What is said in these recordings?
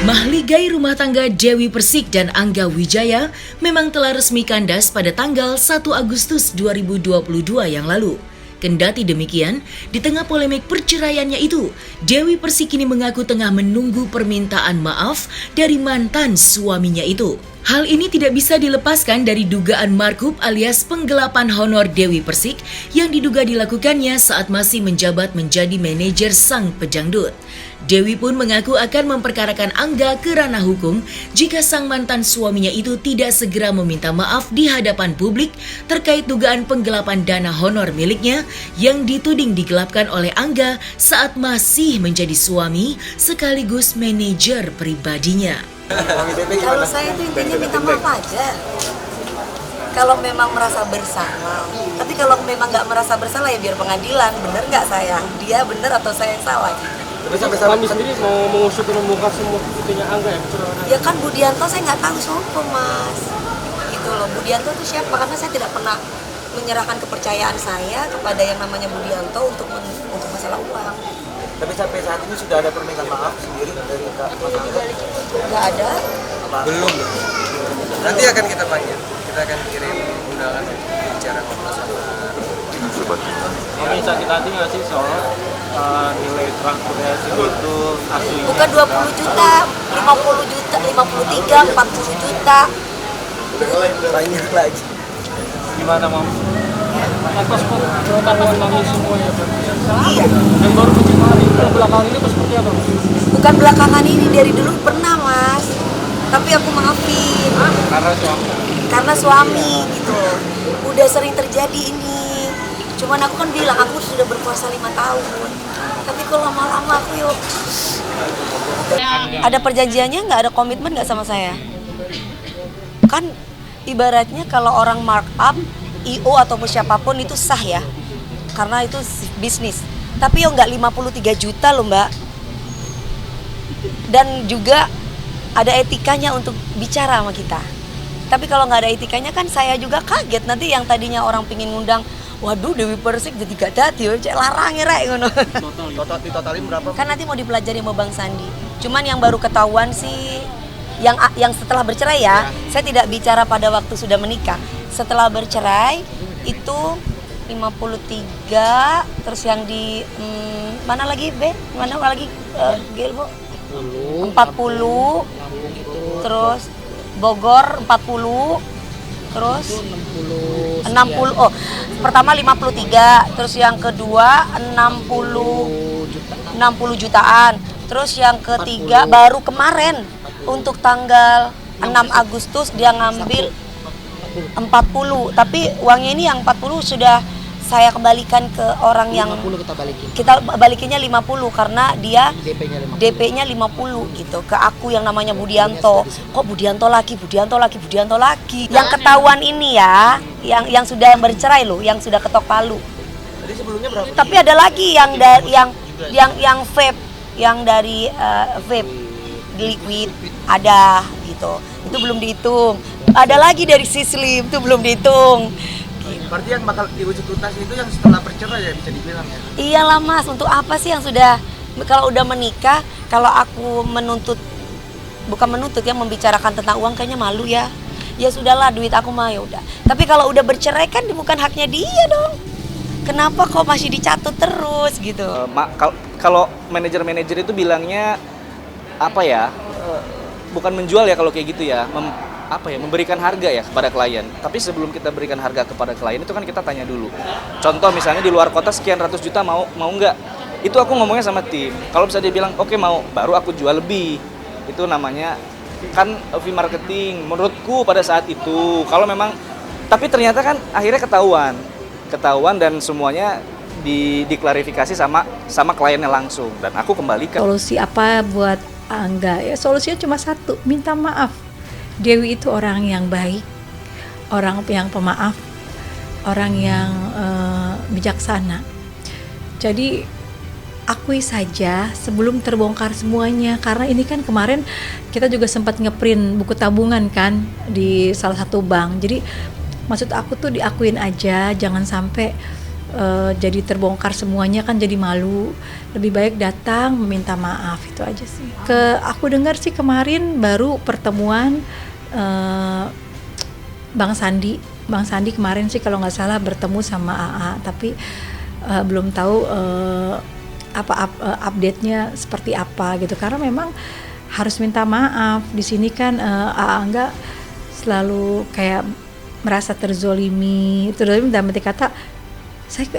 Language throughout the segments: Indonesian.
Mahligai rumah tangga Dewi Persik dan Angga Wijaya memang telah resmi kandas pada tanggal 1 Agustus 2022 yang lalu. Kendati demikian, di tengah polemik perceraiannya itu, Dewi Persik kini mengaku tengah menunggu permintaan maaf dari mantan suaminya itu. Hal ini tidak bisa dilepaskan dari dugaan markup alias penggelapan honor Dewi Persik yang diduga dilakukannya saat masih menjabat menjadi manajer sang pejangdut. Dewi pun mengaku akan memperkarakan Angga ke ranah hukum jika sang mantan suaminya itu tidak segera meminta maaf di hadapan publik terkait dugaan penggelapan dana honor miliknya yang dituding digelapkan oleh Angga saat masih menjadi suami sekaligus manajer pribadinya. Kalau saya itu intinya minta maaf aja. Kalau memang merasa bersalah, tapi kalau memang nggak merasa bersalah ya biar pengadilan, bener nggak saya, dia bener atau saya yang salah. Tapi sampai kami sendiri mau mengusut dan membongkar semua itunya Angga ya? Ya kan Budianto saya nggak tahu siapa mas. Gitu loh, Budianto itu siapa? Karena saya tidak pernah menyerahkan kepercayaan saya kepada yang namanya Budianto untuk masalah uang. Tapi sampai saat ini sudah ada permintaan maaf sendiri dari Kak Mas Angga? Nggak ada. Belum. Nanti akan kita panggil. Kita akan kirim undangan untuk bicara ngobrol sama. Kami sakit hati nggak sih soal nilai transportasi itu asli? Bukan 20 juta, 50 juta, 53, 40 juta. Banyak lagi. Gimana Mam? Atas perkataan kami semua ya Pak? Iya. Dan baru beberapa hari belakangan ini seperti apa? Bukan belakangan ini, dari dulu pernah mas. Tapi aku maafin. Karena suami gitu. Udah sering terjadi ini. Cuman aku kan bilang aku sudah berpuasa 5 tahun. Tapi kalau lama-lama aku yuk. Ada perjanjiannya nggak, ada komitmen nggak sama saya? Kan ibaratnya kalau orang markup IO ataupun siapapun itu sah ya. Karena itu bisnis. Tapi yo nggak 53 juta loh mbak. Dan juga ada etikanya untuk bicara sama kita. Tapi kalau nggak ada etikanya kan saya juga kaget. Nanti yang tadinya orang pingin ngundang, waduh Dewi Persik jadi gak dadi, cek larang ya rek ngono. Ditotalin berapa? Kan nanti mau dipelajari sama Bang Sandi. Cuman yang baru ketahuan sih yang setelah bercerai ya. Saya tidak bicara pada waktu sudah menikah. Setelah bercerai itu 53, terus yang di mana lagi B? Mana lagi G Bu? 40. Terus Bogor 40. Terus 60. Oh, pertama 53, terus yang kedua 60 jutaan. Terus yang ketiga baru kemarin untuk tanggal 6 Agustus dia ngambil 40. Tapi uangnya ini yang 40 sudah saya kembalikan ke orang yang 50 kita balikinnya 50 karena dia DP-nya 50. DP-nya 50 gitu ke aku yang namanya Budianto. Kok Budianto lagi. Yang ketahuan ini ya, yang sudah bercerai loh, yang sudah ketok palu. Jadi sebelumnya berapa? Tapi ada lagi yang vape, yang dari vape liquid ada gitu. Itu belum dihitung. Ada lagi dari Sislim itu belum dihitung. Berarti yang bakal diwujud tuntas itu yang setelah bercerai ya bisa dibilang ya? Iyalah mas, untuk apa sih yang sudah, kalau udah menikah, kalau aku bukan menuntut ya, membicarakan tentang uang kayaknya malu ya. Ya sudahlah, duit aku mah ya udah. Tapi kalau udah bercerai kan bukan haknya dia dong. Kenapa kok masih dicatut terus gitu? Kalau manajer-manajer itu bilangnya apa ya? Bukan menjual ya kalau kayak gitu ya. Memberikan harga ya kepada klien. Tapi sebelum kita berikan harga kepada klien itu kan kita tanya dulu. Contoh misalnya di luar kota sekian ratus juta mau nggak? Itu aku ngomongnya sama tim. Kalau bisa dia bilang oke mau, baru aku jual lebih. Itu namanya kan fee marketing menurutku pada saat itu. Kalau memang, tapi ternyata kan akhirnya ketahuan dan semuanya diklarifikasi sama kliennya langsung dan aku kembalikan. Solusi apa buat Angga? Ya solusinya cuma satu, minta maaf. Dewi itu orang yang baik, orang yang pemaaf, orang yang bijaksana. Jadi akui saja sebelum terbongkar semuanya, karena ini kan kemarin kita juga sempat ngeprint buku tabungan kan di salah satu bank. Jadi maksud aku tuh diakuin aja, jangan sampai jadi terbongkar semuanya kan jadi malu. Lebih baik datang meminta maaf, itu aja sih. Aku dengar sih kemarin baru pertemuan Bang Sandi kemarin sih kalau nggak salah bertemu sama AA, tapi belum tahu update-nya seperti apa gitu, karena memang harus minta maaf. Di sini kan AA Angga selalu kayak merasa terzolimi dalam arti kata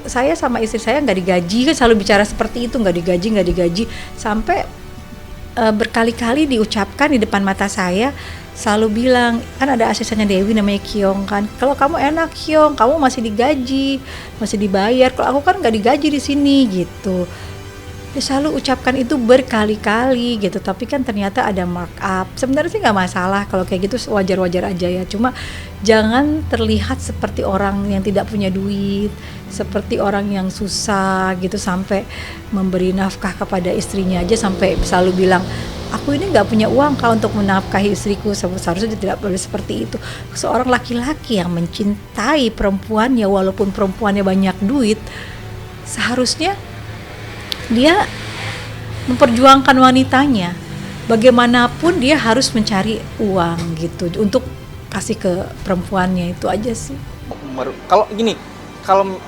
saya sama istri saya nggak digaji, kan selalu bicara seperti itu, nggak digaji sampai berkali-kali diucapkan di depan mata saya, selalu bilang, kan ada asistennya Dewi namanya Kyong kan, kalau kamu enak Kyong, kamu masih digaji, masih dibayar, kalau aku kan nggak digaji di sini gitu. Dia selalu ucapkan itu berkali-kali gitu, tapi kan ternyata ada markup. Sebenarnya sih nggak masalah kalau kayak gitu, wajar-wajar aja ya. Cuma jangan terlihat seperti orang yang tidak punya duit, seperti orang yang susah gitu, sampai memberi nafkah kepada istrinya aja sampai selalu bilang, aku ini nggak punya uang kah untuk menafkahi istriku. Seharusnya tidak boleh seperti itu. Seorang laki-laki yang mencintai perempuannya, walaupun perempuannya banyak duit, seharusnya dia memperjuangkan wanitanya. Bagaimanapun dia harus mencari uang gitu untuk kasih ke perempuannya, itu aja sih. Kalau gini,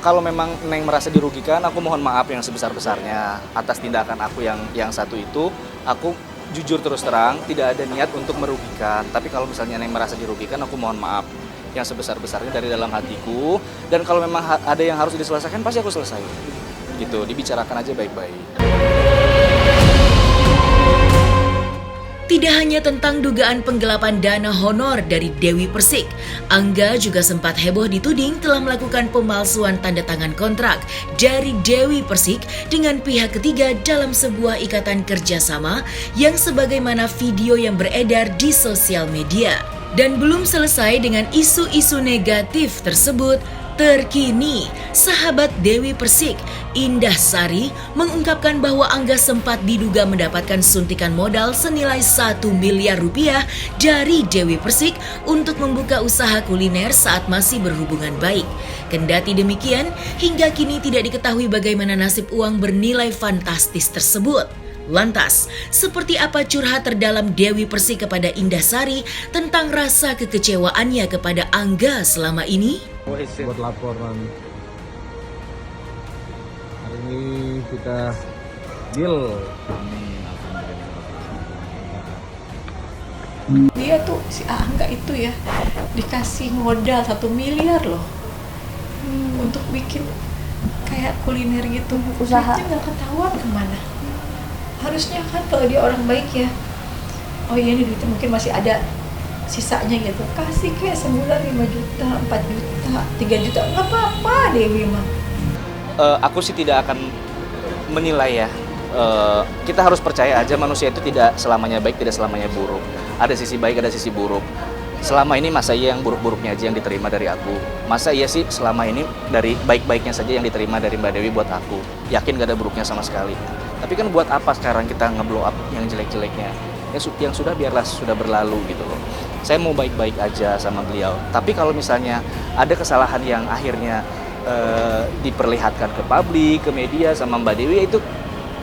kalau memang Neng merasa dirugikan, aku mohon maaf yang sebesar-besarnya atas tindakan aku yang satu itu. Aku jujur terus terang tidak ada niat untuk merugikan. Tapi kalau misalnya Neng merasa dirugikan, aku mohon maaf yang sebesar-besarnya dari dalam hatiku. Dan kalau memang ada yang harus diselesaikan, pasti aku selesaikan. Gitu, dibicarakan aja baik-baik. Tidak hanya tentang dugaan penggelapan dana honor dari Dewi Persik, Angga juga sempat heboh dituding telah melakukan pemalsuan tanda tangan kontrak dari Dewi Persik dengan pihak ketiga dalam sebuah ikatan kerjasama yang sebagaimana video yang beredar di sosial media. Dan belum selesai dengan isu-isu negatif tersebut, terkini, sahabat Dewi Persik, Indah Sari, mengungkapkan bahwa Angga sempat diduga mendapatkan suntikan modal senilai 1 miliar rupiah dari Dewi Persik untuk membuka usaha kuliner saat masih berhubungan baik. Kendati demikian, hingga kini tidak diketahui bagaimana nasib uang bernilai fantastis tersebut. Lantas, seperti apa curhat terdalam Dewi Persik kepada Indah Sari tentang rasa kekecewaannya kepada Angga selama ini? Buat laporan hari ini kita deal. Dia tuh si Angga itu ya dikasih modal 1 miliar loh untuk bikin kayak kuliner gitu, Usaha. Duitnya nggak ketahuan kemana. Harusnya kan kalau dia orang baik ya, oh iya ini duitnya mungkin masih ada sisanya gitu, kasih kayak sebulan 5 juta, 4 juta, 3 juta, nggak apa-apa Dewi mah. Aku sih tidak akan menilai ya. Kita harus percaya aja manusia itu tidak selamanya baik, tidak selamanya buruk. Ada sisi baik, ada sisi buruk. Selama ini masa iya yang buruk-buruknya aja yang diterima dari aku? Masa iya sih selama ini dari baik-baiknya saja yang diterima dari Mbak Dewi buat aku? Yakin gak ada buruknya sama sekali. Tapi kan buat apa sekarang kita nge-blow up yang jelek-jeleknya? Yang sudah biarlah sudah berlalu gitu loh. Saya mau baik-baik aja sama beliau. Tapi kalau misalnya ada kesalahan yang akhirnya diperlihatkan ke publik, ke media sama Mbak Dewi, itu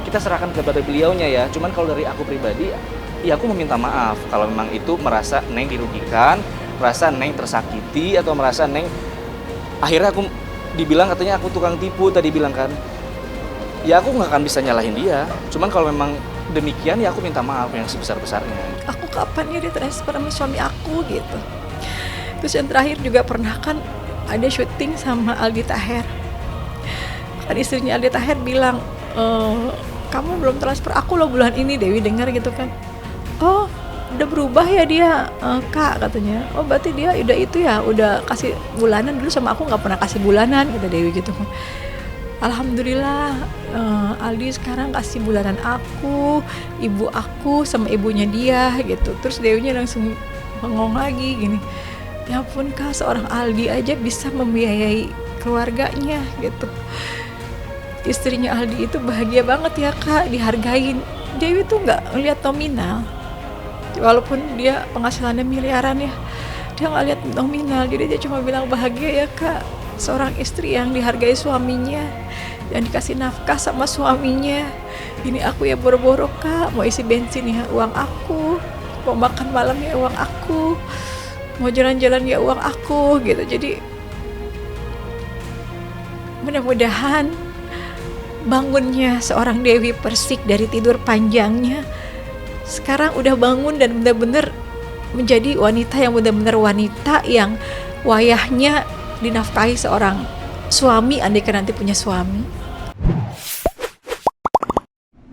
kita serahkan kepada beliaunya ya. Cuman kalau dari aku pribadi, ya aku meminta maaf kalau memang itu merasa Neng dirugikan, merasa Neng tersakiti, atau merasa Neng akhirnya aku dibilang katanya aku tukang tipu tadi bilang kan. Ya aku nggak akan bisa nyalahin dia. Cuman kalau memang demikian ya aku minta maaf yang sebesar-besarnya. Aku kapan ya ditransfer sama suami aku gitu. Terus yang terakhir juga pernah kan ada syuting sama Aldi Taher. Kan istrinya Aldi Taher bilang, kamu belum transfer aku loh bulan ini. Dewi dengar gitu kan, oh udah berubah ya dia, kak katanya. Oh berarti dia udah itu ya, udah kasih bulanan. Dulu sama aku nggak pernah kasih bulanan, kata Dewi gitu kan. Alhamdulillah Aldi sekarang kasih bulanan aku, ibu aku sama ibunya dia gitu. Terus Dewinya langsung bengong lagi gini, ya ampun kak, seorang Aldi aja bisa membiayai keluarganya gitu. Istrinya Aldi itu bahagia banget ya kak, dihargain. Dewi tuh nggak ngeliat nominal, walaupun dia penghasilannya miliaran ya, dia nggak lihat nominal, jadi dia cuma bilang bahagia ya kak, seorang istri yang dihargai suaminya, yang dikasih nafkah sama suaminya. Ini aku ya boro-boro kak, mau isi bensin ya uang aku, mau makan malam ya uang aku, mau jalan-jalan ya uang aku gitu. Jadi mudah-mudahan bangunnya seorang Dewi Persik dari tidur panjangnya sekarang udah bangun dan benar-benar menjadi wanita yang benar-benar wanita yang wayahnya dinafkahi seorang suami, andaikan nanti punya suami.